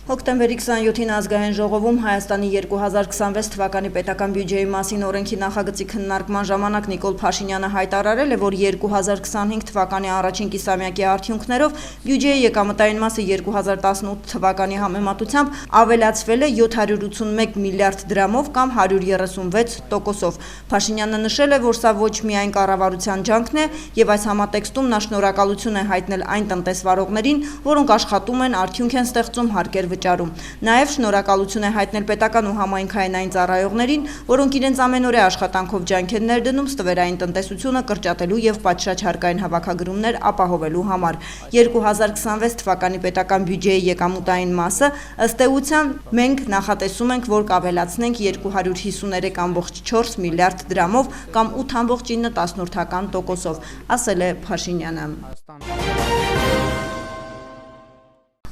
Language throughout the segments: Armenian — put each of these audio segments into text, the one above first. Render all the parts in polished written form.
Հոկտեմբերի 27-ին ազգային ժողովում Հայաստանի 2026 թվականի պետական բյուջեի մասին օրենքի նախագծի քննարկման ժամանակ Նիկոլ Փաշինյանը հայտարարել է, որ 2025 թվականի առաջին կիսամյակի արդյունքներով բյուջեի եկամտային մասը 2018 թվականի համեմատությամբ ավելացվել է 781 միլիարդ դրամով կամ 136%-ով։ Փաշինյանը նշել է, որ սա ոչ միայն կառավարության ջանքն է, եւ այս համատեքստում նա շնորհակալություն է հայտնել այն տնտեսվարողներին, որոնք աշխատում են, արդյունք են ստեղծում, հարկեր վճարում։ Նաև շնորհակալություն է հայտնել պետական ու համայնքային ծառայողներին, որոնք իրենց ամենօրյա աշխատանքով ջանք են ներդնում ստվերային տնտեսությունը կրճատելու եւ պատշաճ հարկային հավաքագրումներ ապահովելու համար։ 2026 թվականի պետական բյուջեի եկամուտային մասը ըստ էության մենք նախատեսում ենք, որ կավելացնենք 253.4 միլիարդ դրամով կամ 8.9%-ով, ասել է Փաշինյանը։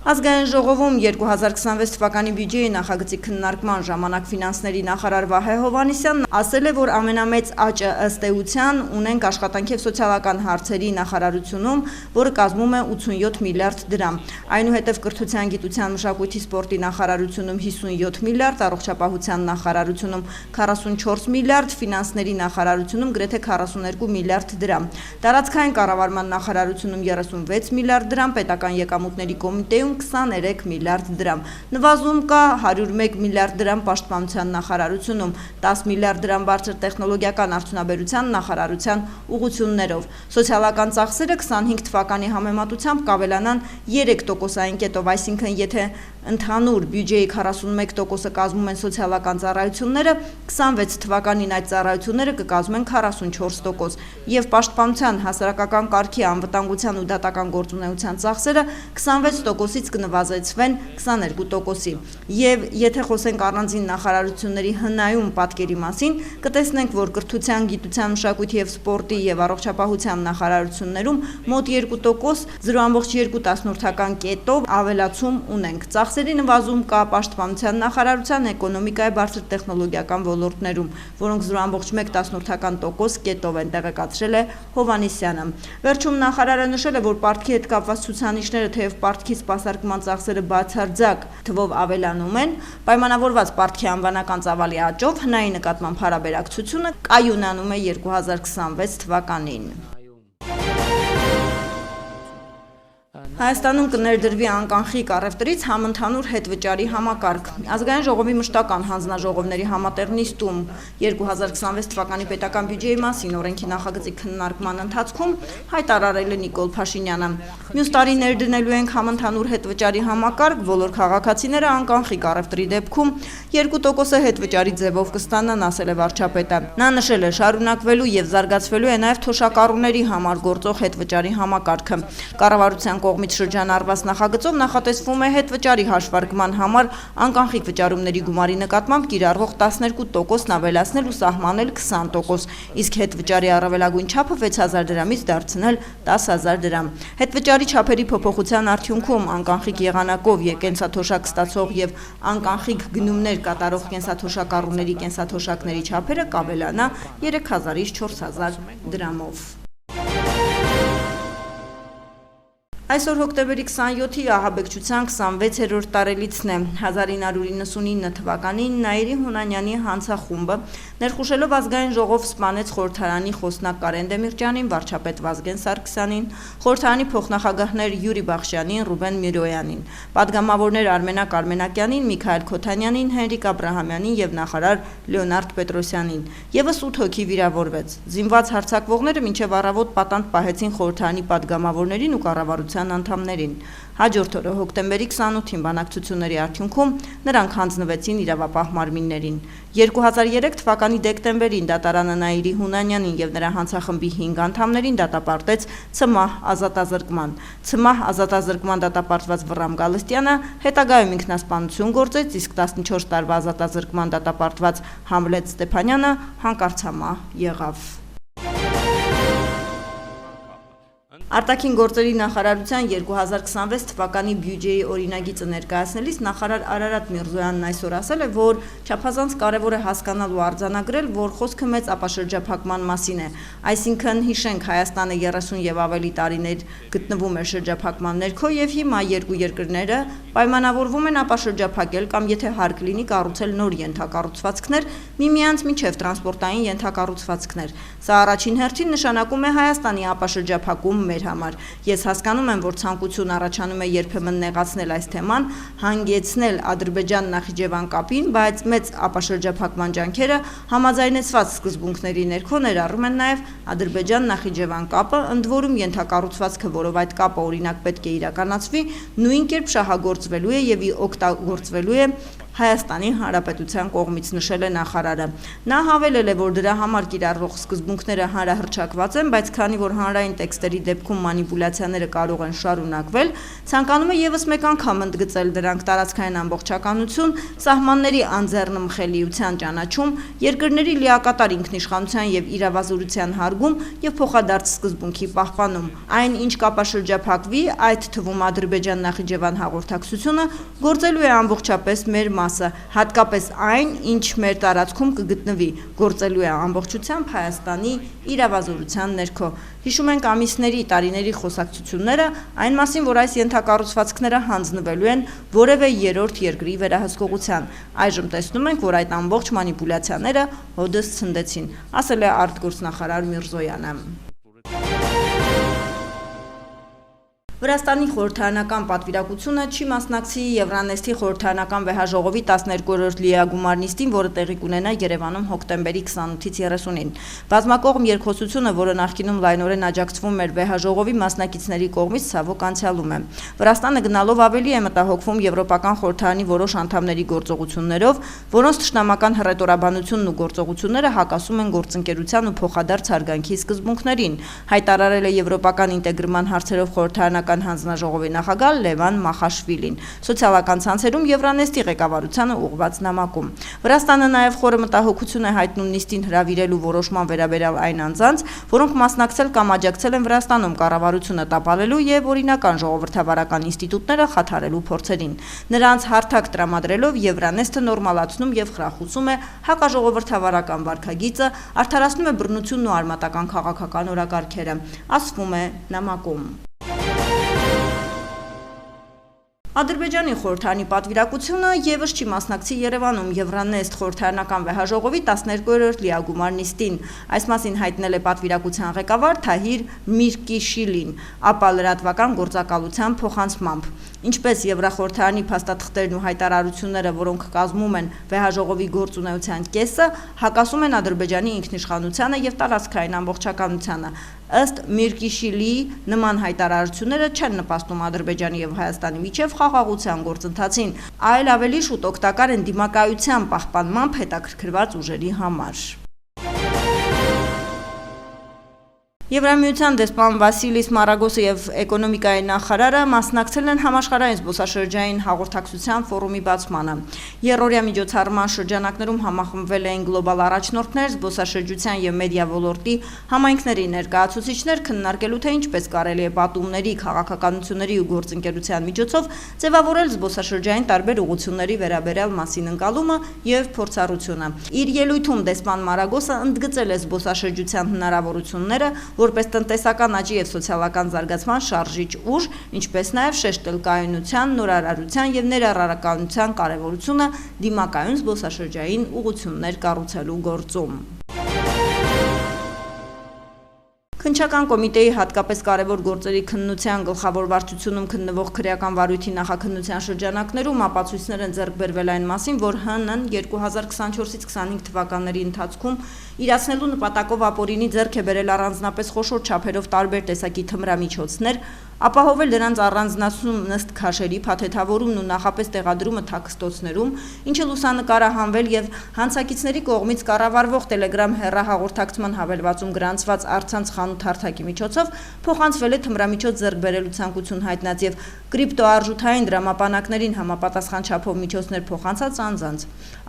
Ազգային ժողովում 2026 թվականի բյուջեի նախագծի քննարկման ժամանակ ֆինանսների նախարար Վահե Հովհաննիսյանն ասել է, որ ամենամեծ աճը ըստ էության ունենք աշխատանքի և սոցիալական հարցերի նախարարությունում, որը կազմում է 87 միլիարդ դրամ։ Այնուհետև կրթության, գիտության, մշակույթի, սպորտի նախարարությունում 57 միլիարդ, առողջապահության նախարարությունում 44 միլիարդ, ֆինանսների նախարարությունում գրեթե 42 միլիարդ դրամ։ Տարածքային կառավարման նախարարությունում 36 միլիարդ դրամ, պետական եկամուտների կոմիտեում 23 միլիարդ դրամ։ Նվազում կա 101 միլիարդ դրամ պաշտպանության նախարարությունում, 10 միլիարդ դրամ բարձր տեխնոլոգիական արդյունաբերության նախարարության ուղղություններով։ Սոցիալական ծախսերը 25 թվականի համեմատությամբ կավելանան 3%-ային կետով, այսինքն եթե ընդհանուր բյուջեի 41%-ը կազմում են սոցիալական ծառայությունները, 26 թվականին այդ ծառայությունները կկազմեն 44%, եւ պաշտպանության, հասարակական կարգի, անվտանգության ու դատական գործունեության ծախսերը 26%-ից կնվազեցվեն 22%-ի։ Եվ եթե խոսենք առանձին նախարարությունների հնայուն պատկերի մասին, կտեսնենք, որ կրթության, գիտության, մշակույթի եւ սպորտի եւ առողջապահության նախարարություններում մոտ 2%, 0.2 կետով ավելացում ունենք։ Ծախսերի նվազում կա պաշտպանության նախարարության, էկոնոմիկայի, բարձր տեխնոլոգիական ոլորտներում, որոնք 0.1 կետով են, տեղեկացրել է Հովհաննիսյանը։ Վերջում նախարարը նշել է, որ պարտքի հետ կապված ցուցանիշները թեև պարտքի սպասարկման ծախսերը բացարձակ թվով ավելանում են, պայմանավորված պարտքի անվանական ծավալի աճով հնայի նկատմամբ հարաբերակցությունը կայունանում է 2026 թվականին։ Հայաստանում կներդրվի անկանխիկ առևտրից համընդհանուր հետվճարի համակարգ։ Ազգային ժողովի մշտական հանձնաժողովների համատեղ նիստում 2026 թվականի պետական բյուջեի մասին օրենքի նախագծի քննարկման ընթացքում հայտարարել է Նիկոլ Փաշինյանը։ Մյուս տարի ներդնելու ենք համընդհանուր հետվճարի համակարգ, բոլոր քաղաքացիները անկանխիկ առևտրի դեպքում 2% հետվճարի ձևով կստանան, ասել է վարչապետը։ Նա նշել է, շարունակվելու եւ զարգացվելու է նաեւ թոշակառուների համար գործող հետվճարի համակարգը։ Կառավարության կողմից շրջանառված նախագծով նախատեսվում է հետվճարի հաշվարկման համար անկանխիկ վճարումների գումարի նկատմամբ կիրառվող 12%-ն ավելացնել ու սահմանել 20%, իսկ հետվճարի առավելագույն չափը 6000 դրամից դարձնել 10000 դրամ։ Հետվճարի չափերի փոփոխության արդյունքում անկանխիկ եղանակով կենսաթոշակ ստացող եւ անկանխիկ գնումներ կատարող կենսաթոշակառուների կենսաթոշակների չափերը կավելանա 3000-ից 4000 դրամով։ Այսօր հոկտեմբերի 27-ի ահաբեկչության 26-րդ տարելիցն է։ 1999 թվականին Նաիրի Հունանյանի հանցախումբը ներխուժելով ազգային ժողով սպանեց խորհրդարանի խոսնակ Կարեն Դեմիրճյանին, վարչապետ Վազգեն Սարգսյանին, խորհրդարանի փոխնախագահներ Յուրի Բախշյանին, Ռուբեն Միրոյանին, պատգամավորներ Արմենակ Արմենակյանին, Միքայել Քոթանյանին, Հենրիկ Աբրահամյանին եւ նախարար Լեոնարդ Պետրոսյանին։ Եվս 8 հոգի վիրավորվեց։ Զինված հարձակվողները մինչև առավոտ պատանդ պահեցին խորհրդարանի պատգամավորներին ու կառավարության անդամներին։ Հաջորդ օրը հոկտեմբերի 28-ին բանակցությունների արդյունքում նրանք հանձնվեցին իրավապահ մարմիններին։ 2003 թվականի դեկտեմբերին դատարանը Նաիրի Հունանյանին եւ նրա հանցախմբի 5 անդամներին դատապարտեց ցմահ ազատազրկման։ Ցմահ ազատազրկման դատապարտված Վռամ Գալստյանը հետագայում ինքնասպանություն գործեց, իսկ 14 տարվա ազատազրկման դատապարտված Համլետ Ստեփանյանը հանկարծամահ եղավ։ Արտաքին գործերի նախարարության 2026 թվականի բյուջեի օրինագիծը ներկայացնելիս նախարար Արարատ Միրզոյանն այսօր ասել է, որ չափազանց կարևոր է հասկանալ ու արձանագրել, որ խոսքը մեծ ապաշրջափակման մասին է։ Այսինքն, հիշենք, Հայաստանը 30 եւ ավելի տարիներ գտնվում էր շրջափակման ներքո եւ հիմա երկու երկրները պայմանավորվում են ապաշրջափակել կամ եթե հարկ լինի կառուցել նոր ենթակառուցվածքներ միմյանց միջև տրանսպորտային ենթակառուցվածքներ։ Սա առաջին հերթին նշանակում է Հայաստանի ապաշրջափակում մեր համար։ Ես հասկանում եմ, որ ցանկություն առաջանում է երբեմն նեղացնել այս թեման, հանգեցնել Ադրբեջան-Նախիջևան կապին, բայց մեծ ապաշրջափակման ջանքերը համաձայնեցված սկզբունքների ներքո ներառում են նաև Ադրբեջան-Նախիջևան կապը, ընդ որում ենթակառուցվածքը, որով այդ կապը օրինակ պետք է իրականացվի, նույն կերպ շահագործվելու է եւ օգտագործվելու է Հայաստանի Հանրապետության կողմից, նշել է նախարարը։ Նա հավելել է, որ դրա համար կիրառվող սկզբունքները հանրահռչակված են, բայց քանի որ հանրային տեքստերի դեպքում մանիպուլյացիաները կարող են շարունակվել, ցանկանում է եւս մեկ անգամ ընդգծել դրանք տարածքային ամբողջականություն, սահմանների անձեռնմխելիության ճանաչում, երկրների լիակատար ինքնիշխանության եւ իրավազորության հարգում եւ փոխադարձ սկզբունքի պահպանում։ Այն, ինչ կապաշրջափակվի, այդ թվում Ադրբեջան-Նախիջևան հաղորդակցությունը, գործելու է ամբողջապես մեր հատկապես այն, ինչ մեր տարածքում կգտնվի, գործելու է ամբողջությամբ Հայաստանի իրավազորության ներքո։ Հիշում ենք ամիսների, տարիների խոսակցությունները այն մասին, որ այս ենթակառուցվածքները հանձնվելու են որևէ երրորդ երկրի վերահսկողության։ Այժմ տեսնում ենք, որ այդ ամբողջ մանիպուլյացիաները հօդս ցնդեցին, ասել է արտգործնախարար Միրզոյանը։ Վրաստանի խորհրդարանական պատվիրակությունը չի մասնակցի Եվրանեստի խորհրդարանական վեհաժողովի 12-րդ լիագումար նիստին, որը տեղի կունենա Երևանում հոկտեմբերի 28-ից 30-ին։ Բազմակողմ երկխոսությունը, որը նախկինում լայնորեն աջակցվում էր վեհաժողովի մասնակիցների կողմից, ցավոք անցյալում է։ Վրաստանը գնալով ավելի է մտահոգվում Եվրոպական խորհրդարանի որոշ անդամների գործողություններով, որոնց թշնամական հռետորաբանությունն ու գործողությունները հակասում են գործընկերության ու փոխադարձ հարգանքի սկզբունքներին, հայտարարել է Եվրոպական ինտեգրման հարցերով խորհրդարանական հանձնաժողովի նախագահ Լևան Մախաշվիլին սոցիալական ցանցերում Եվրանեստի ղեկավարությանը ուղղված նամակում։ Վրաստանը նաև խորը մտահոգություն է հայտնում նիստին հրավիրելու որոշման վերաբերյալ այն անձանց, որոնք մասնակցել կամ աջակցել են Վրաստանում կառավարությունը տապալելու եւ օրինական ժողովրդավարական ինստիտուտները խաթարելու փորձերին։ Նրանց հարթակ տրամադրելով Եվրանեստը նորմալացնում եւ խրախուսում է հակաժողովրդավարական վարքագիծը, արդարացնում է բռնությունն ու արմատական քաղաքական օրակարգերը, ասվում է նամակում։ Ադրբեջանի խորհրդարանի պատվիրակությունը եւս չի մասնակցի Երևանում Եվրանեստ խորհրդարանական վեհաժողովի 12-րդ լիագումար նիստին։ Այս մասին հայտնել է պատվիրակության ղեկավար Թահիր Միրկիշիլին, ապա լրատվական գործակալության փոխանցմամբ։ Ինչպես Եվրախորհրդարանի փաստաթղթերն ու հայտարարությունները, որոնք կազմում են վեհաժողովի գործունեության կեսը, հակասում են Ադրբեջանի ինքնիշխանությանը եւ տարածքային ամբողջականությանը։ Ըստ Միրկիշիլիի նման հայտարարությունները չեն նպաստում Ադրբեջանի եւ Հայաստանի միջև խաղաղության գործընթացին, այլ ավելի շուտ օգտակար են դիմակայության պահպանմամբ հետաքրքրված ուժերի համար։ Եվրամիության դեսպան Վասիլիս Մարագոսը եւ էկոնոմիկայի նախարարը մասնակցել են համաշխարհային զբոսաշրջային հաղորդակցության ֆորումի բացմանը։ Երրորդյա միջոցառման շրջանակներում համախմբվել էին գլոբալ առաջնորդներ, զբոսաշրջության եւ մեդիա ոլորտի համայնքների ներկայացուցիչներ, քննարկելու թե ինչպես կարելի է պատումների, քաղաքականությունների ու գործընկերության միջոցով ձևավորել զբոսաշրջային տարբեր ուղղությունների վերաբերյալ մասին ընկալումը եւ փորձառությունը։ Իր ելույթում դեսպան Մարագոսը ընդգծել է զբոսաշրջության հնարավորությունները, որպես տնտեսական աճի եւ սոցիալական զարգացման շարժիչ ուժ, ինչպես նաեւ շեշտել կայունության, նորարարության եւ ներառարականության կարեւորությունը դիմակայուն զբոսաշրջային ուղղություններ կառուցելու գործում։ Քննչական կոմիտեի հատկապես կարևոր գործերի քննության գլխավոր վարչությունում քննվող քրեական վարույթի նախաքննության շրջանակներում ապացույցներ են ձեռք բերվել այն մասին, որ ՀՆ-ն 2024-ից 25 թվականների ընթացքում իրացնելու նպատակով ապօրինի ձեռք է բերել առանձնապես խոշոր չափերով տարբեր տեսակի թմրամիջոցներ, ապահովել դրանց առանձնացում ըստ քաշերի, փաթեթավորումն ու նախապես տեղադրումը թաքստոցներում, ինչը լուսանկարահանվել եւ հանցակիցների կողմից կառավարվող Telegram հեռահաղորդակցման հավելվածում գրանցված առցանց խանութ հարթակի միջոցով փոխանցվել է թմրամիջոց ձեռք բերելու ցանկություն հայտնած եւ կրիպտոարժութային դրամապանակներին համապատասխան չափով միջոցներ փոխանցած անձանց։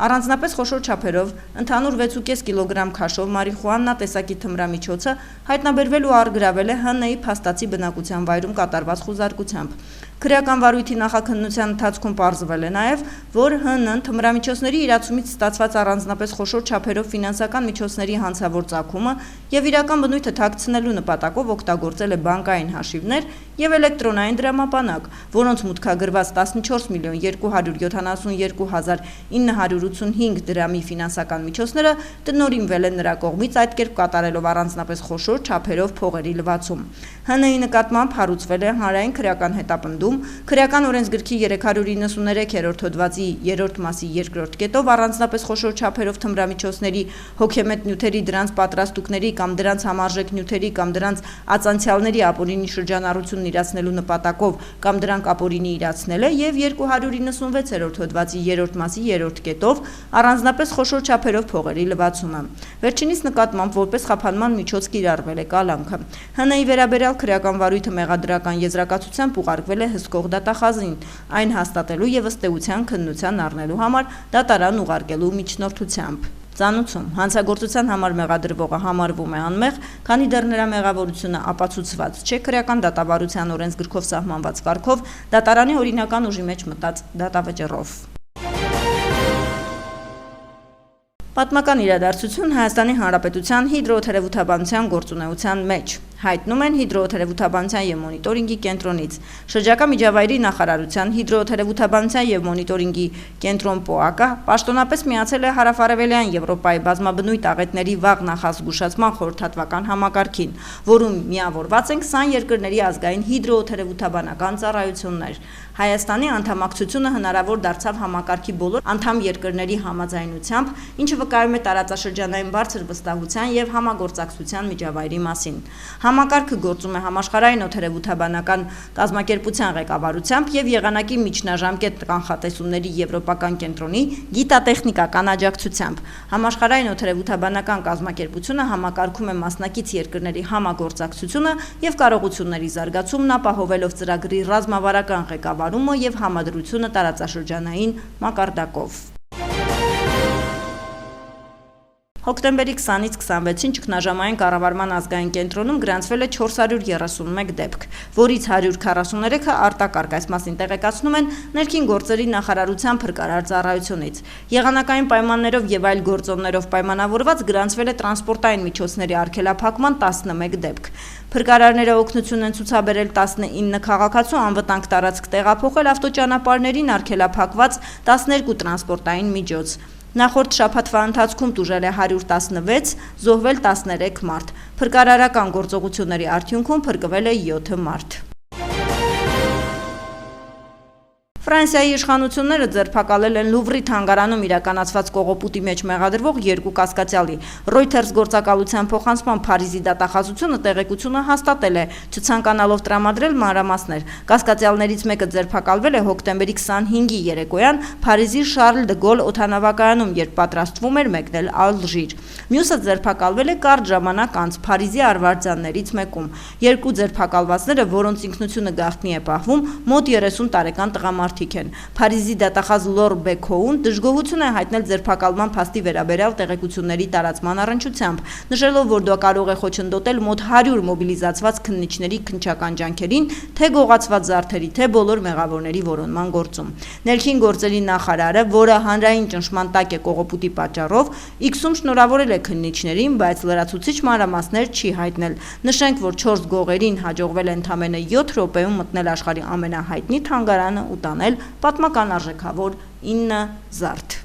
Առանձնապես խոշոր չափերով ընդհանուր 6.5 կիլոգրամ քաշով մարիխուանա տեսակի թմրամիջոցը հայտնաբերվել ու առգրավել է ՀՆ-ի փաստացի բնակության վայրում կատարված խուզարկությամբ։ Քրեական վարույթի նախաքննության ընթացքում պարզվել է նաև, որ ՀՆ-ն թմրամիջոցների իրացումից ստացված առանձնապես խոշոր չափերով ֆինանսական միջոցների հանցավոր ծագումը եւ իրական բնույթը թաքցնելու նպատակով օգտագործել է բանկային հաշիվներ եւ էլեկտրոնային դրամապանակ, որոնց մուտքագրված 14 միլիոն 272 հազար 985 դրամի ֆինանսական միջոցները տնօրինվել են նրա կողմից այդ կերպ կատարելով առանձնապես խոշոր չափերով փողերի լվացում։ ՀՆ-ի նկատմամբ հարուցվել է հանրային քրեական հետապնդում, քրեական օրենսգրքի 393-րդ հոդվածի 3-րդ մասի 2-րդ կետով առանձնապես խոշոր չափերով թմրամիջոցների, հոգեմետ նյութերի, դրանց պատրաստուկների կամ դրանց համարժեք նյութերի կամ դրանց ածանցյալների ապօրինի շրջանառությունն իրացնելու նպատակով կամ դրանք ապօրինի իրացնել է եւ 296-րդ հոդվածի 3-րդ մասի 3-րդ կետով առանձնապես խոշոր չափերով փողերի լվացումը։ Վերջինիս նկատմամբ որպես խափանման միջոց կիրառվել է կալանքը։ ՀՆ-ի վերաբերյալ քրեական վարույթը մեղադրական եզրակացությամբ ուղարկվել է հսկող դատախազին, այն հաստատելու եւ ըստ էության քննության առնելու համար դատարան ուղարկելու միջնորդությամբ։ Ծանուցում հանցագործության համար մեղադրվողը համարվում է անմեղ, քանի դեռ նրա մեղավորությունը ապացուցված չէ քրեական դատավարության օրենսգրքով սահմանված կարգով դատարանի օրինական ուժի մեջ մտած դատավճռով։ Պատմական իրադարձություն Հայաստանի Հանրապետության հիդրոթերապևտաբանության գործունեության մեջ։ Հայտնում են հիդրոթերապևտաբանության եւ մոնիտորինգի կենտրոնից։ Շրջակա միջավայրի նախարարության հիդրոթերապևտաբանության եւ մոնիտորինգի կենտրոն ՊՕԱԿ-ը պաշտոնապես միացել է Հարավարևելյան Եվրոպայի բազմաբնույթ աղետների վաղ նախազգուշացման խորհրդատվական համակարգին, որում միավորված են 20 երկրների ազգային հիդրոթերապևտաբանական ծառայություններ։ Հայաստանի անդամակցությունը հնարավոր դարձավ համակարգի բոլոր անդամ երկրների համաձայնությամբ, ինչը վկայում է տարածաշրջանային բարձր վստահության եւ համագործակցության միջավայրի մասին։ Համակարգը գործում է համաշխարհային օդերևութաբանական կազմակերպության ղեկավարությամբ եւ եղանակի միջնաժամկետ կանխատեսումների եվրոպական կենտրոնի գիտատեխնիկական աջակցությամբ։ Համաշխարհային օդերևութաբանական կազմակերպությունը համակարգում է մասնակից երկրների համագործակցությունը եւ կարողությունների զարգացումն ապահովելով ծրագրի ռազմավարական ղեկավարումը եւ համադրությունը տարածաշրջանային մակարդակով։ Հոկտեմբերի 20-ից 26-ին ճգնաժամային կառավարման ազգային կենտրոնում գրանցվել է 431 դեպք, որից 143-ը արտակարգ, այս մասին տեղեկացնում են ներքին գործերի նախարարության փրկարար ծառայությունից։ Եղանակային պայմաններով եւ այլ գործոններով պայմանավորված գրանցվել է տրանսպորտային միջոցների արգելափակման 11 դեպք։ Փրկարարները օգնություն են ցուցաբերել 19 քաղաքացու անվտանգ տարածք տեղափոխել ավտոճանապարհներին արգելափակված 12 տրանսպորտային միջոց։ Նախորդ շաբաթվա ընթացքում տուժել է 116, զոհվել 13 մարդ։ Փրկարարական գործողությունների արդյունքում փրկվել է 7 մարդ։ Ֆրանսիայի իշխանությունները ձերբակալել են Լուվրի թանգարանում իրականացված կողոպուտի մեջ մեղադրվող երկու կասկածյալի։ Reuters գործակալության փոխանցման Փարիզի դատախազությունը տեղեկությունը հաստատել է, չցանկանալով տրամադրել մանրամասներ։ Կասկածյալներից մեկը ձերբակալվել է հոկտեմբերի 25-ի երեկոյան Փարիզի Շարլ դե Գոլ օդանավակայանում, երբ պատրաստվում էր մեկնել Ալժիր։ Մյուսը ձերբակալվել է կարճ ժամանակ անց Փարիզի արվարձաններից մեկում։ Երկու ձերբակալվածները, որոնց ինքնությունը գաղտնի է պահվում, մոտ 30 տարեկան տղամարդիկ են։ Փարիզի դատախազ Լոր Բեքոուն դժգոհություն է հայտնել ձերբակալման փաստի վերաբերյալ տեղեկությունների տարածման առնչությամբ, նշելով, որ դա կարող է խոչընդոտել մոտ 100 մոբիլիզացված քննիչների քննչական ջանքերին, թե գողացված զարդերի, թե բոլոր մեղավորների որոնման գործում։ Ներքին գործերի նախարարը, որը հանրային ճնշման տակ է կողոպուտի պատճառով, X-ում շնորհավորել է քննիչներին, բայց լրացուցիչ մանրամասներ չի հայտնել։ Նշենք, որ 4 գողերին հաջողվել է ընդամենը 7 րոպեում մտնել աշխարհի ամենահայտնի թանգարանը ու տանել պատմական արժեքավոր 9 զարդ։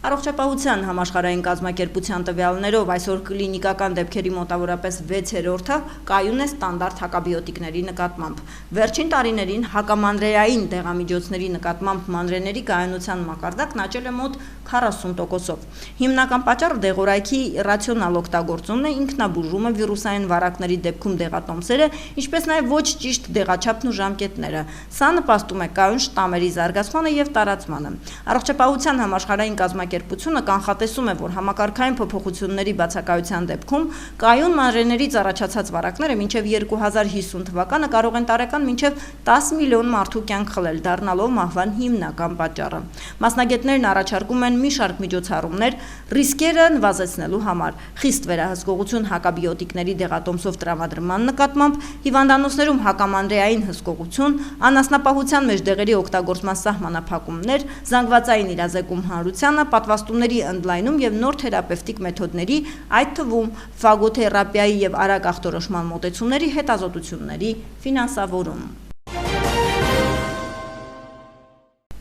Առողջապահության համաշխարհային կազմակերպության տվյալներով այսօր կլինիկական դեպքերի մոտավորապես 6/3-ը կայուն է ստանդարտ հակաբիոտիկների նկատմամբ։ Վերջին տարիներին հակամանրեային դեղամիջոցների նկատմամբ մանրեների կայունության մակարդակն աճել է մոտ 40%-ով։ Հիմնական պատճառը դեղորայքի ռացիոնալ օգտագործումն է, ինքնաբուժումը, վիրուսային վարակների դեպքում դեղատոմսերը, ինչպես նաև ոչ ճիշտ դեղաչափն ու ժամկետները։ Սա նպաստում է կայուն շտամերի զարգացմանը եւ տարածմանը։ Առողջապահության համաշխարհային կազմակերպությունը կանխատեսում է, որ համակարգային փոփոխությունների բացակայության դեպքում կայուն մանրէներից առաջացած վարակները մինչև 2050 թվականը կարող են տարեկան մինչև 10 միլիոն մարդու կյանք խլել, դառնալով մահվան հիմնական պատճառը։ Մասնագետներն առաջարկում են մի շարք միջոցառումներ ռիսկերը նվազեցնելու համար՝ խիստ վերահսկողություն հակաբիոտիկների դեղատոմսով տրամադրման նկատմամբ, հիվանդանոցներում հակամանրեային հսկողություն, անասնապահության մեջ դեղերի օգտագործման սահմանափակումներ, զանգվածային իրազեկում հանրությանը, պատվաստումների ընդլայնում եւ նոր թերապևտիկ մեթոդների, այդ թվում ֆագոթերապիայի եւ արագ ախտորոշման մոտեցումների հետազոտությունների ֆինանսավորում։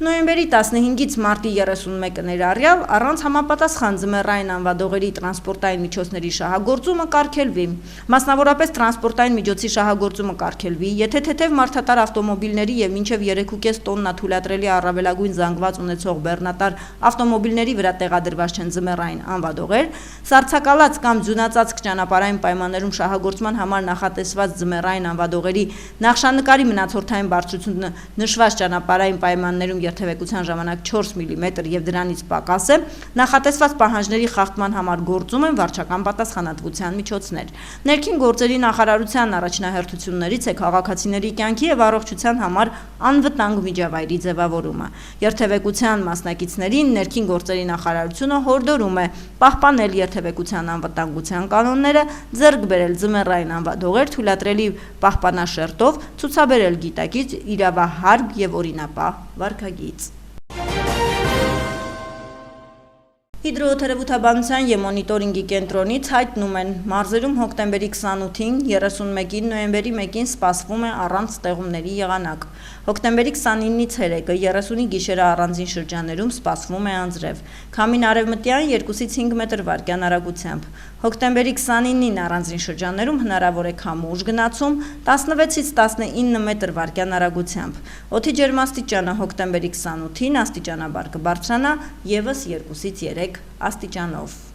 Նոյեմբերի 15-ից մարտի 31-ը ներառյալ առանց համապատասխան ձմեռային անվադողերի տրանսպորտային միջոցների շահագործումը կարգելվի։ Մասնավորապես տրանսպորտային միջոցի շահագործումը կարգելվի, եթե թեթև մարդատար ավտոմոբիլների եւ մինչեւ 3.5 տոննա թույլատրելի առավելագույն զանգված ունեցող բեռնատար ավտոմոբիլների վրա տեղադրված չեն ձմեռային անվադողեր, սառցակալած կամ ձյունածածկ ճանապարհային պայմաններում շահագործման համար նախատեսված ձմեռային անվադողերի նախշանկարի մնացորդային բարձրությունը նշված ճանապարհային պայմաններում երթևեկության ժամանակ 4 մմ եւ դրանից պակաս է, նախատեսված պահանջների խախտման համար գործում են վարչական պատասխանատվության միջոցներ։ Ներքին գործերի նախարարության առաջնահերթություններից է քաղաքացիների կյանքի եւ առողջության համար անվտանգ միջավայրի ձևավորումը։ Երթևեկության մասնակիցներին ներքին գործերի նախարարությունը հորդորում է պահպանել երթևեկության անվտանգության կանոնները, ձեռք բերել ձմեռային անվադողեր թույլատրելի պահպանաշերտով, ցուցաբերել գիտակից, իրավահարկ եւ օրինապահ վարքագիծ։ Հիդրոթերապևտաբանության եւ մոնիտորինգի կենտրոնից հայտնում են, մարզերում հոկտեմբերի 28-ին, 31-ին, նոյեմբերի 1-ին սպասվում է առանց ստեղումների եղանակ։ Հոկտեմբերի 29-ից 3-ը 30-ի գիշերը առանձին շրջաններում սպասվում է անձրև։ Քամին արևմտյան 2-ից 5 մետր/վայրկյան արագությամբ։ Հոկտեմբերի 29-ին առանձին շրջաններում հնարավոր է քամուշ գնացում 16-ից 19 մետր/վայրկյան արագությամբ։ Օդի ջերմաստիճանը հոկտեմբերի 28-ին աստիճանաբար կբարձրանա եւս 2-ից 3 աստիճանով։